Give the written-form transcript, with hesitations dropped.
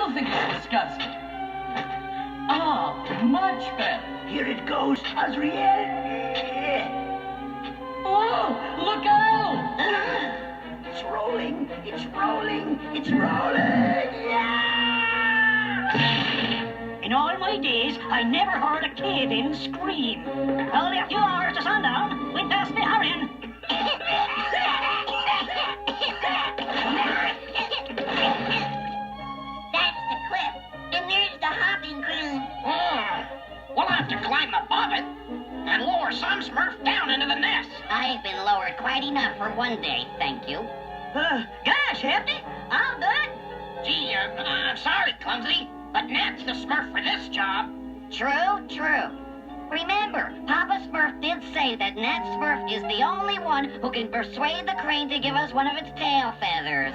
don't think it's disgusting. Oh, much better. Here it goes, Azriel. Oh, look out! It's rolling, it's rolling, it's rolling. Yeah! In all my days, I never heard a cave-in scream. Only a few hours to sundown. We'd best be hurrying. That's the cliff, and there's the hopping crane. Oh, we'll have to climb above it and lower some Smurf down into the nest. I've been lowered quite enough for one day, thank you. Gosh, Hefty, I'm good. Gee, I'm sorry, Clumsy, but Nat's the Smurf for this job. True, true. Remember, Papa Smurf did say that Nat Smurf is the only one who can persuade the crane to give us one of its tail feathers.